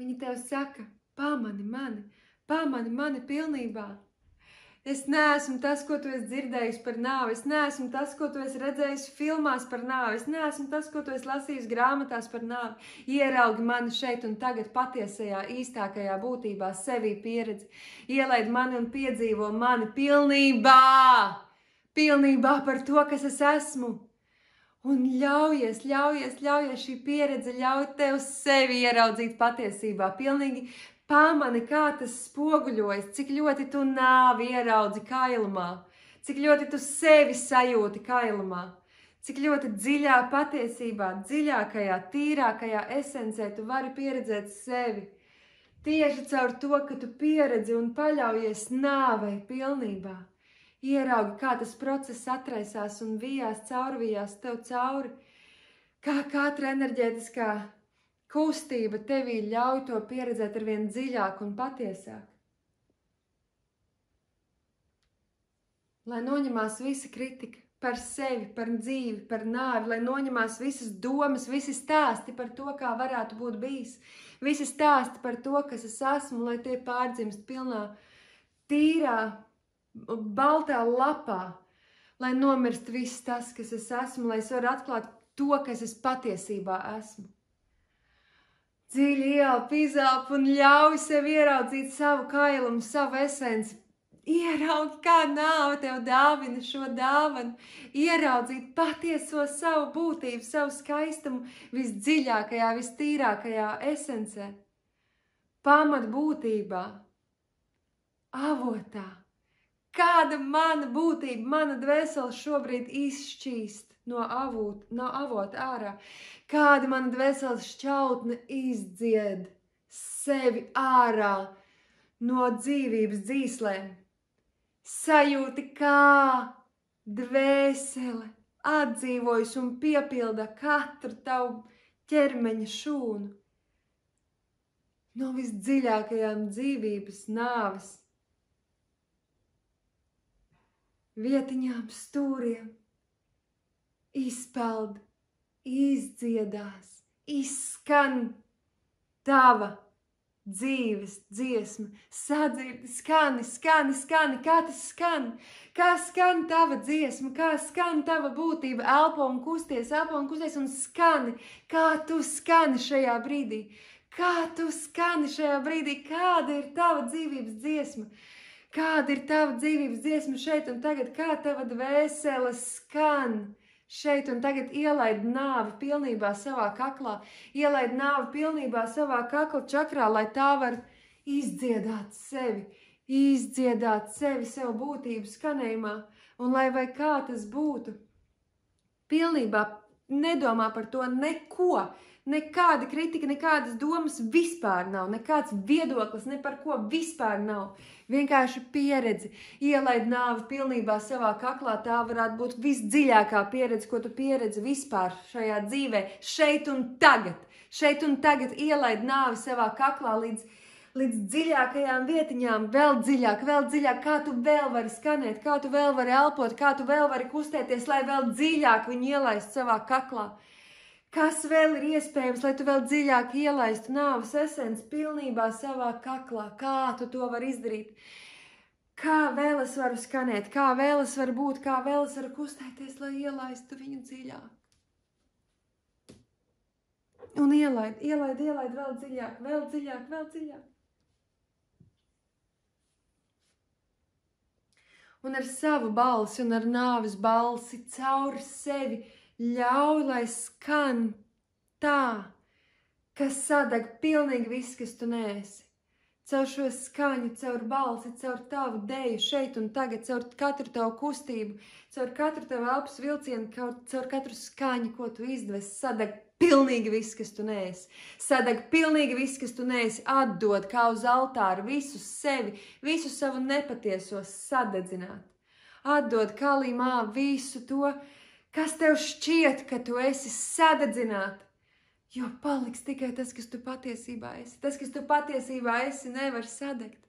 Viņa tev saka, pamani mani pilnībā. Es neesmu tas, ko tu esi dzirdējis par nāvi, es neesmu tas, ko tu esi redzējis filmās par nāvi, es neesmu tas, ko tu esi lasījis grāmatās par nāvi. Ieraugi mani šeit un tagad patiesajā, īstākajā būtībā, sevī pieredzi. Ielaid mani un piedzīvo mani pilnībā par to, kas es esmu. Un ļaujies šī pieredze, ļauj tev sevi ieraudzīt patiesībā, pilnīgi pamani, kā tas spoguļojas, cik ļoti tu nāvi ieraudzi kailumā, cik ļoti tu sevi sajūti kailumā, cik ļoti dziļā patiesībā, dziļākajā, tīrākajā esencē tu vari pieredzēt sevi. Tieši caur to, ka tu pieredzi un paļaujies nāvei pilnībā. Ieraugi, kā tas process atraisās un vijās tev cauri, kā katra enerģētiskā kustība tevī ļauj to pieredzēt arvien dziļāk un patiesāk. Lai noņemās visa kritika, par sevi, par dzīvi, par nāvi, lai noņemās visas domas, visi stāsti par to, kā varētu būt bijis, visi stāsti par to, kas es esmu, lai tie pārdzimst pilnā, tīrā, baltā lapā, lai nomirst viss tas, kas es esmu, lai es varu atklāt to, kas es patiesībā esmu. Dziļi ielp, izelp un ļauj sev ieraudzīt savu kailumu, savu esenci. Ieraugi, kā nāve tev dāvina šo dāvanu, ieraudzīt patieso savu būtību, savu skaistumu visdziļākajā, vistīrākajā esencē, pamat būtībā, avotā. Kāda mana būtība, mana dvēsele šobrīd izšķīst no avota ārā, kāda mana dvēseles šķautne izdzied sevi ārā no dzīvības dzīslēm. Sajūti, kā dvēsele atdzīvojas un piepilda katru tavu ķermeņa šūnu. No visdziļākajām dzīvības nāves vietiņām stūriem izpeld, izdziedās, izskan tava dzīves dziesma, sadzirdi, skani, kā tas skan, kā skan tava dziesma, kā skan tava būtība, elpo un kusties un skani, kā tu skani šajā brīdī, kāda ir tava dzīvības dziesma, kāda ir tava dzīvības dziesma šeit un tagad, kā tava dvēsele skan. Šeit un tagad ielaid nāvi pilnībā savā kaklā, ielaid nāvi pilnībā savā kakla čakrā, lai tā var izdziedāt sevi būtību skanējumā, un lai vai kā tas būtu, pilnībā nedomā par to neko, nekāda kritika, nekādas domas vispār nav, nekāds viedoklis, ne par ko vispār nav. Vienkārši pieredzi, ielaid nāvi pilnībā savā kaklā, tā varētu būt visdziļākā pieredze, ko tu pieredzi vispār šajā dzīvē, šeit un tagad ielaid nāvi savā kaklā līdz dziļākajām vietiņām, vēl dziļāk, kā tu vēl vari skanēt, kā tu vēl vari elpot, kā tu vēl vari kustēties, lai vēl dziļāk viņu ielaist savā kaklā. Kas vēl ir iespējams, lai tu vēl dziļāk ielaistu nāves esenci pilnībā savā kaklā? Kā tu to vari izdarīt? Kā vēl es varu skanēt? Kā vēl es varu būt? Kā vēl es varu kustēties, lai ielaistu viņu dziļāk? Un ielaid vēl dziļāk. Un ar savu balsi un ar nāves balsi caur sevi ļauj, lai skan tā, kas sadeg pilnīgi viss, kas tu neesi. Caur šo skaņu, caur balsi, caur tavu deju šeit un tagad, caur katru tavu kustību, caur katru tavu elpas vilcienu, caur katru skaņu, ko tu izdves, sadeg pilnīgi viss, kas tu neesi. Sadeg pilnīgi viss, kas tu neesi, atdod kā uz altāru visu sevi, visu savu nepatieso sadedzināt. Atdod kalīmā visu to, kas tev šķiet, ka tu esi sadedzināt, jo paliks tikai tas, kas tu patiesībā esi. Tas, kas tu patiesībā esi, nevar sadegt.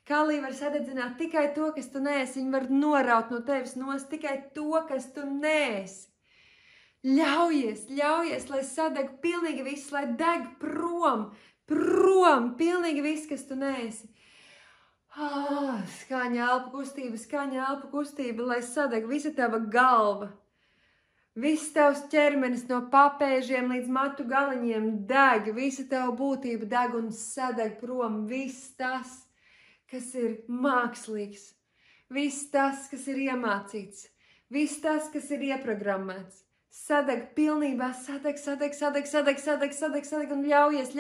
Kalī var sadedzināt tikai to, kas tu neesi. Viņi var noraut no tevis nost tikai to, kas tu neesi. Ļaujies, lai sadeg pilnīgi viss, lai deg prom, pilnīgi viss, kas tu neesi. Skaņa elpu kustība, lai sadeg visa tava galva. Viss tavs ķermenis no papēžiem līdz matu galiņiem deg, visa tava būtība deg un sadeg prom. Viss tas, kas ir mākslīgs, viss tas, kas ir iemācīts, viss tas, kas ir ieprogrammēts. Sadeg pilnībā, sadeg un ļaujies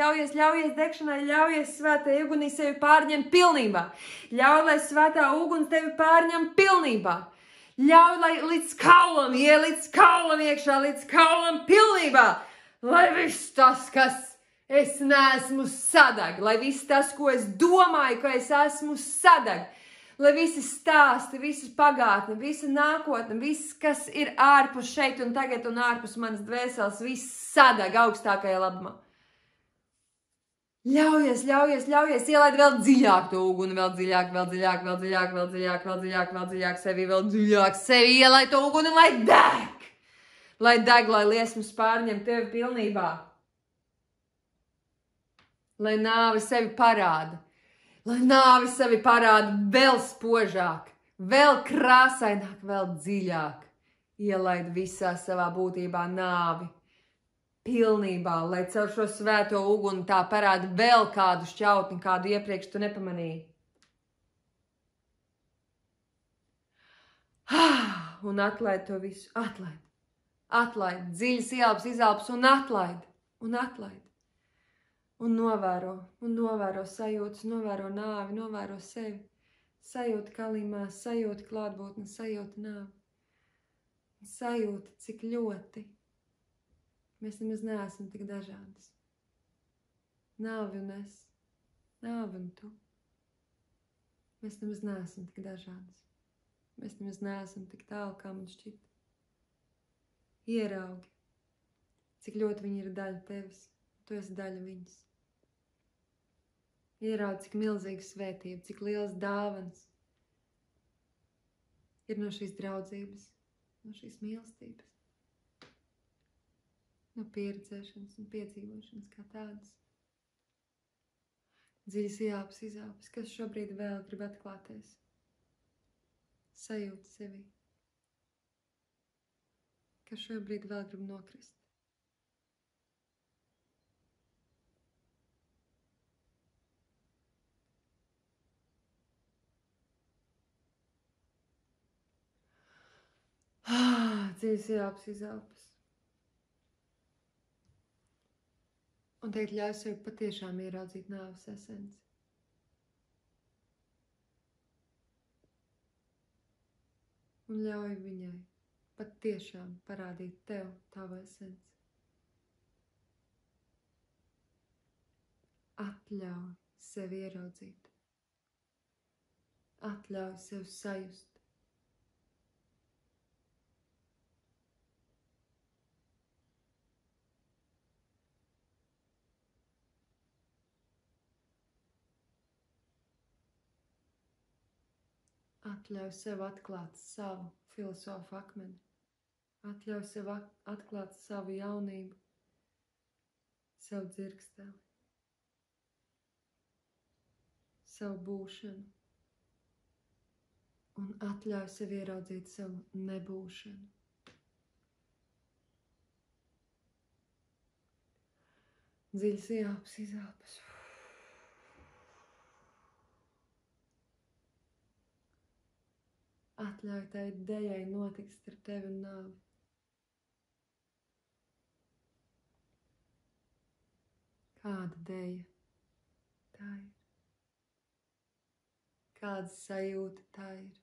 degšanai, ļaujies svētai ugunī sevi pārņemt pilnībā. Ļauj, lai svētā uguns tevi pārņem pilnībā. Ļauj, lai līdz kaulam iekšā, līdz kaulam pilnībā, lai viss tas, kas es neesmu, sadeg, lai viss tas, ko es domāju, ka es esmu, sadeg, lai visi stāsti, visi pagātne, visa nākotne, viss, kas ir ārpus šeit un tagad un ārpus manas dvēseles, viss sadeg augstākajā labumā. Ļaujies, ļaujies, ļaujies, ielaid vēl dziļāk to uguni, vēl dziļāk, vēl dziļāk, vēl dziļāk, vēl dziļāk, vēl dziļāk, vēl dziļāk, sevi vēl dziļāk, sevi ielaid to uguni, lai deg! Lai deg, lai liesmas pārņem tevi pilnībā. Lai nāve sevi parāda. Lai nāve sevi parāda vēl spožāk, vēl krāsaināk, vēl dziļāk. Ielaid visā savā būtībā nāvi. Pilnībā, lai caur šo svēto uguni tā parāda vēl kādu šķautni, kādu iepriekš tu nepamanīji. Un atlaid to visu, atlaid. Atlaid, dziļas ielpas, izelpas un atlaid, un atlaid. Un novēro sajūtas, novēro nāvi, novēro sevi. Sajūta kalīmā, sajūta klātbūtne, sajūta nāvi. Sajūta, cik ļoti. Mēs nemaz neesam tik dažādas. Nāvi un es, nāvi un tu. Mēs nemaz neesam tik dažādas. Mēs nemaz neesam tik tālu, kā man šķita. Ieraugi, cik ļoti viņi ir daļa tevis, tu esi daļa viņas. Ieraugi, cik milzīga svētība, cik liels dāvans ir no šīs draudzības, no šīs mīlestības. No pieredzēšanas un piedzīvošanas kā tādas. Dziļas ielpas, izelpas, kas šobrīd vēl grib atklāties. Sajūta sevi. Kas šobrīd vēl grib nokrist. Dziļas ielpas, izelpas. Un teikt, ļauj sev patiešām ieraudzīt nāves esenci. Un ļauj viņai patiešām parādīt tev tavu esenci. Atļauj sevi ieraudzīt. Atļauj sev sajust. Atļauj sev atklāt savu filozofu akmeni. Atļauj sev atklāt savu jaunību, savu dzirksteli, savu būšanu. Un atļauj sev ieraudzīt savu nebūšanu. Dziļas ielpas, izelpas. Atļauj tai dejai notikt starp tevi un nāvi. Kāda deja tā ir? Kāda sajūta tā ir?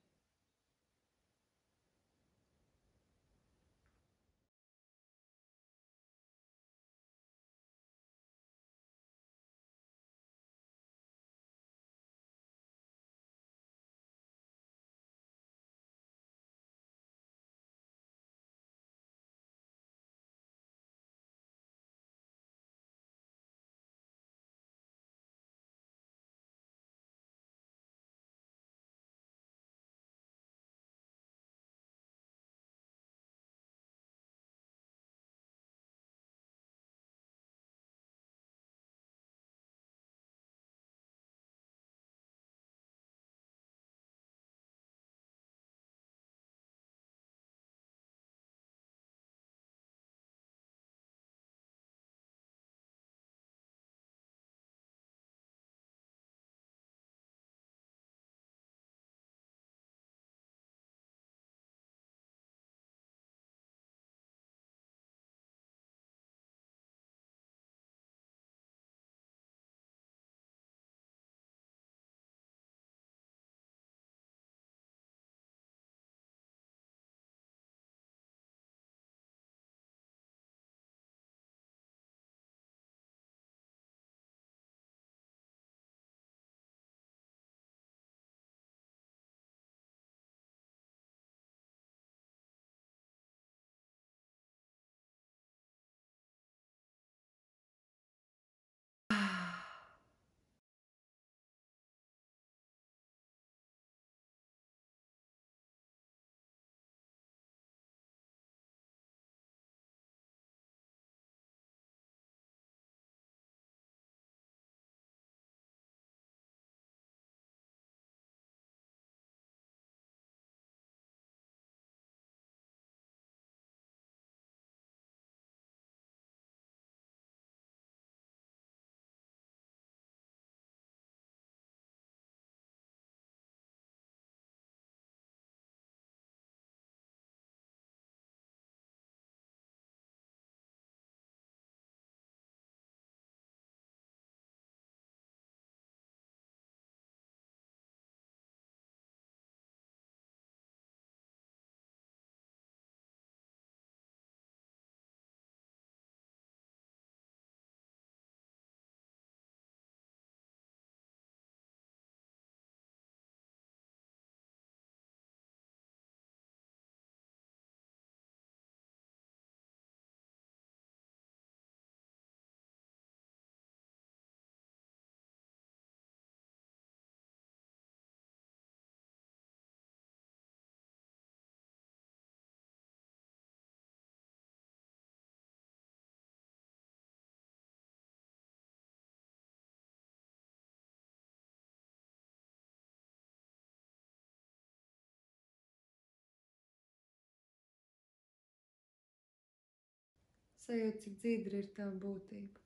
sajūt, cik dzīdra ir tava būtība.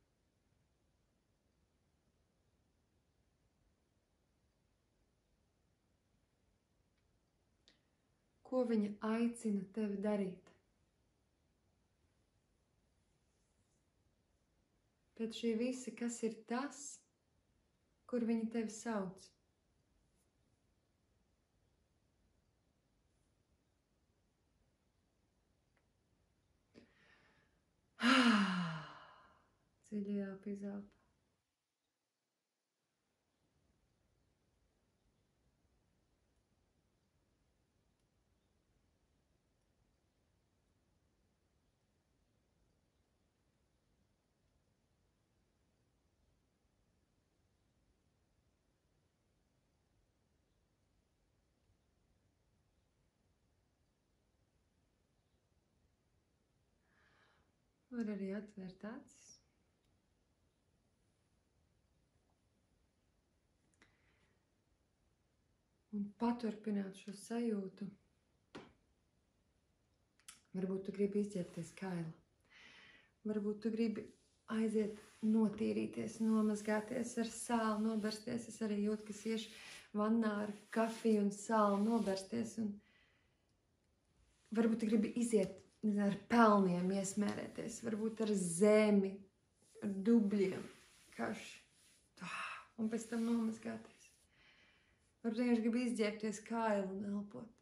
Ko viņa aicina tevi darīt? Pēc šī visa, kas ir tas, kur viņa tevi sauc? Dziļi elpa, izelpa. Var arī atvērt acis. Un paturpināt šo sajūtu. Varbūt tu gribi izģērbties kaila. Varbūt tu gribi aiziet notīrīties, nomazgāties ar sāli, nobersties. Es arī jūtu, ka es iešu vannā ar kafiju un sāli nobersties. Un varbūt tu gribi iziet ar pelniem iesmērēties. Varbūt ar zemi, ar dubļiem, kaši. Un pēc tam nomazgāties. Varbūt vienkārši gribi izģērbties kailu un elpot.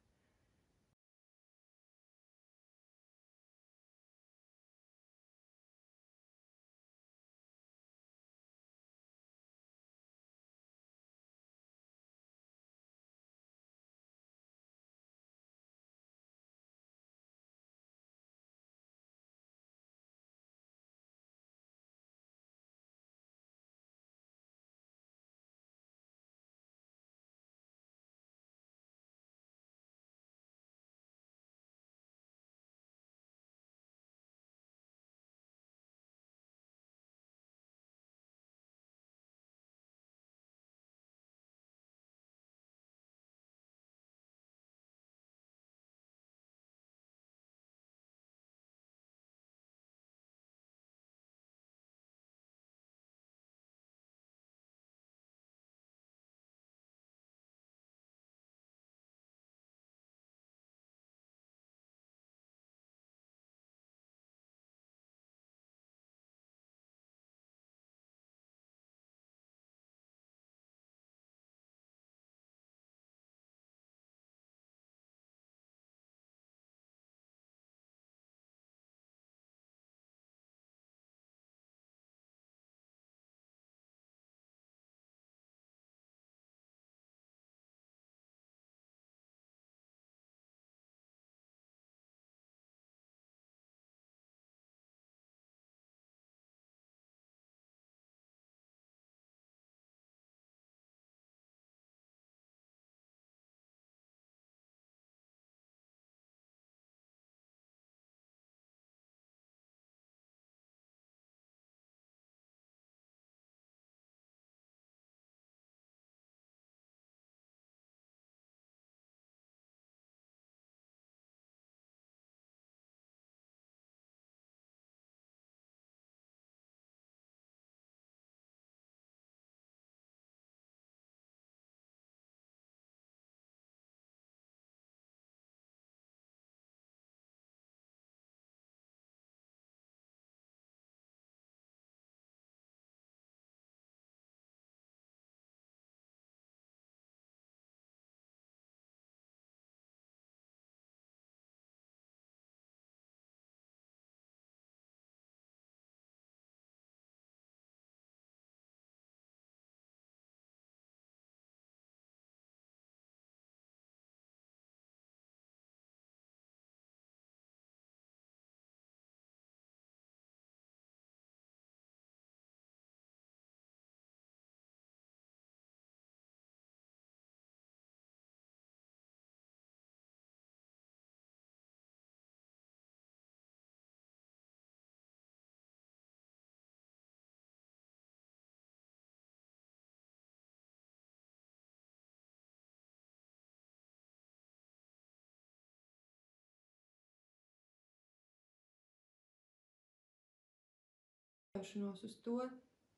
paļaušanos uz to,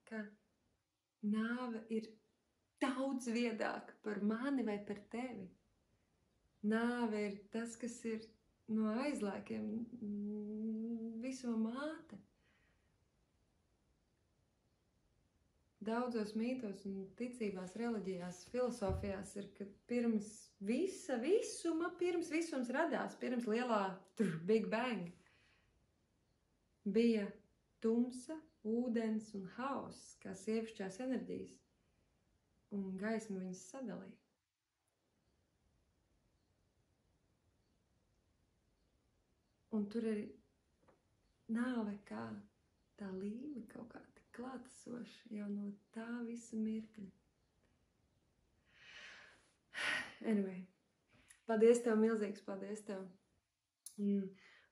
ka nāve ir daudz viedāka par mani vai par tevi. Nāve ir tas, kas ir no aizlaikiem, visuma māte. Daudzos mītos un ticībās, reliģijās, filosofijās ir, ka pirms visuma, pirms visums radās, pirms lielā Big Bang, bija tumsa, ūdens un hauss, kā sievišķās enerģijas, un gaisma viņas sadalīja. Un tur ir nāve kā tā līme kaut kā tik klātesoša jau no tā visa mirkļa. Anyway, paldies tev, milzīgs paldies tev.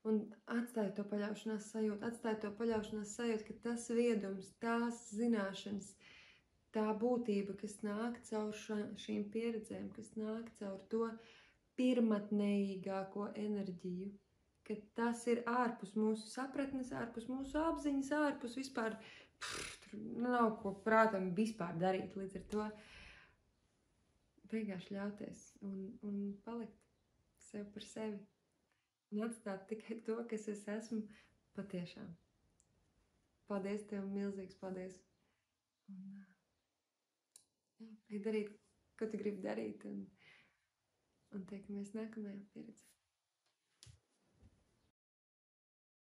Un atstāj to paļaušanās sajūtu, ka tas viedums, tās zināšanas, tā būtība, kas nāk caur šīm pieredzēm, kas nāk caur to pirmatnējīgāko enerģiju, ka tas ir ārpus mūsu sapratnes, ārpus mūsu apziņas, ārpus vispār, tur nav ko prātam vispār darīt līdz ar to. Vienkārši ļauties un palikt sev par sevi. Un atstāt tikai to, kas es esmu patiešām. Paldies tev, milzīgs paldies. Un darīt, ko tu gribi darīt. Un tiekamies nākamajā pieredzē.